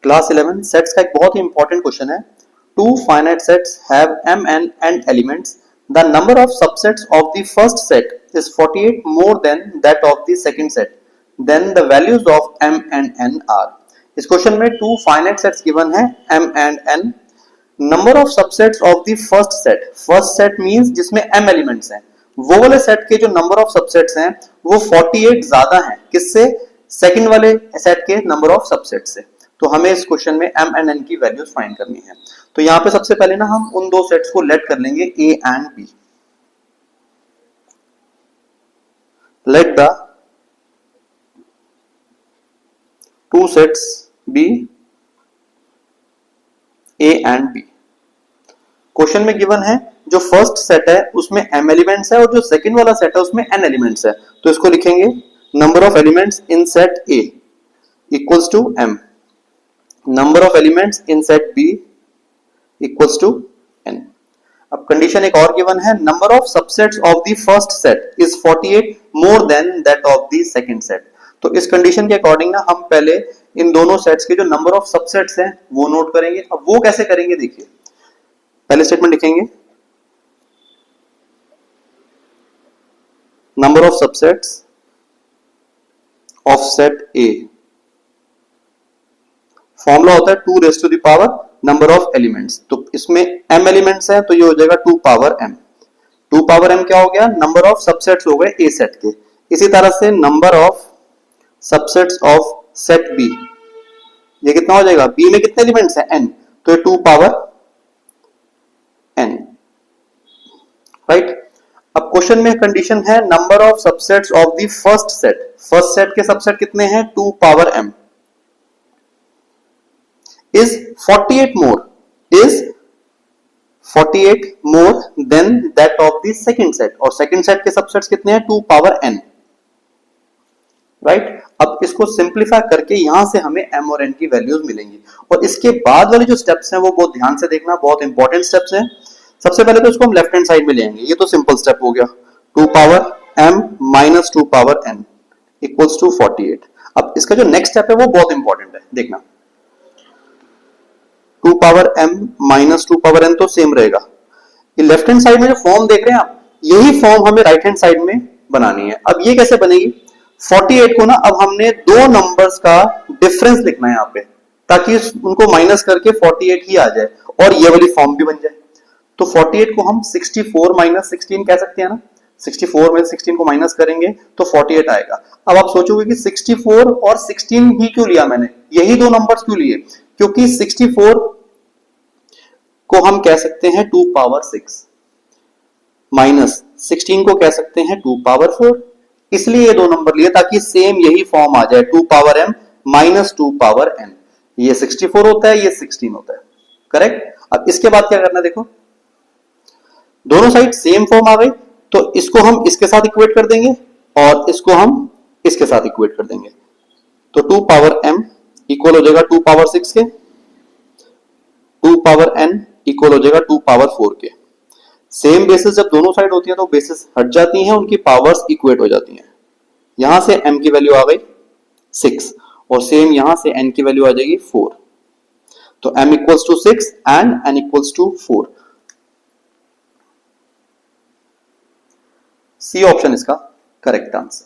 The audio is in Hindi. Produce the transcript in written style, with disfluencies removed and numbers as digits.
क्लास 11 सेट्स का एक बहुत ही इंपॉर्टेंट क्वेश्चन है। Two finite sets have m and n elements. The number of subsets of the first set is 48 more than that of the second set, then the values of m and n are. इस क्वेश्चन में टू फाइनाइट सेट्स गिवन है m and n। Number of subsets of the first set means जिसमें m एलिमेंट्स हैं, वो वाले सेट के जो नंबर ऑफ सबसेट्स हैं वो 48 ज्यादा हैं किससे, सेकंड वाले सेट के नंबर ऑफ सबसेट से। तो हमें इस क्वेश्चन में m and n की वैल्यूज फाइंड करनी है। तो यहां पे सबसे पहले ना हम उन दो सेट्स को लेट कर लेंगे a and b। Let the two sets be a and b। Question में गिवन है जो फर्स्ट सेट है उसमें m एलिमेंट्स है और जो सेकंड वाला सेट है उसमें n एलिमेंट्स है। तो इसको लिखेंगे number of elements in set a equals to m, number of elements in set b equals to n। अब कंडीशन एक और गिवन है, number of subsets of the first set is 48 more than that of the second set. तो इस कंडीशन के अकॉर्डिंग ना हम पहले इन दोनों सेट्स के जो नंबर ऑफ सबसेट्स हैं वो नोट करेंगे। अब वो कैसे करेंगे देखिए, पहले स्टेटमेंट लिखेंगे number of subsets of set A। Formula होता है 2 raise to the power number of elements. तो इसमें m एलिमेंट्स है तो ये हो जाएगा 2 पावर m। 2 पावर m क्या हो गया, नंबर ऑफ सबसेट्स हो गए A सेट के। इसी तरह से number of subsets of set B, ये कितना हो जाएगा, B में कितने एलिमेंट्स हैं n, तो ये 2 पावर n, राइट। अब क्वेश्चन में कंडीशन है number of subsets of the first set के सबसेट कितने हैं 2 power m is 48 more than that of the second set। और सेकंड सेट के सबसेट्स कितने हैं 2 पावर n, राइट। अब इसको सिंप्लीफाई करके यहां से हमें m और n की वैल्यूज मिलेंगी। और इसके बाद वाले जो स्टेप्स हैं वो बहुत ध्यान से देखना, बहुत इंपॉर्टेंट स्टेप्स हैं। सबसे पहले तो इसको हम लेफ्ट हैंड साइड में ले आएंगे, ये तो सिंपल स्टेप हो गया, 2 power m minus 2 power n equals to 48। अब इसका जो नेक्स्ट स्टेप है वो बहुत इंपॉर्टेंट है, देखना 2 power m minus 2 power n तो सेम रहेगा। ये लेफ्ट हैंड साइड में जो फॉर्म देख रहे हैं आप, यही फॉर्म हमें राइट हैंड साइड में बनानी है। अब ये कैसे बनेगी, 48 को ना अब हमने दो नंबर्स का डिफरेंस लिखना है यहाँ पे, ताकि उनको माइनस करके 48 ही आ जाए और ये वाली फॉर्म भी बन जाए। तो 48 को हम 64 माइनस 16 कह सकते हैं ना, 64 में 16 को माइनस करेंगे तो 48 आएगा। अब आप सोचोगे कि 64 और 16 ही क्यों लिया मैंने, यही दो नंबर्स क्यों लिए, क्योंकि 64 को हम कह सकते हैं 2 पावर 6 माइनस 16 को कह सकते हैं 2 पावर 4, इसलिए ये दो नंबर लिए ताकि सेम यही फॉर्म आ जाए 2 power m minus 2 power n। ये 64 होता है, ये 16 होता है, करेक्ट। अब इसके बाद क्या करना है, देखो दोनों साइड सेम फॉर्म आ गई तो इसको हम इसके साथ इक्वेट कर देंगे और इसको हम इसके साथ इक्वेट कर देंगे। तो 2 पावर m इक्वल हो जाएगा 2 पावर 6 के, 2 पावर n इक्वल हो जाएगा 2 पावर 4 के। सेम बेसिस जब दोनों साइड होती है तो बेसिस हट जाती हैं, उनकी पावर्स इक्वेट हो जाती हैं। यहां से m की वैल्यू आ गई 6 और सेम यहां से n की वैल्यू आ जाएगी 4। तो m equals to 6 and n equals to 4। C option इसका करेक्ट आंसर।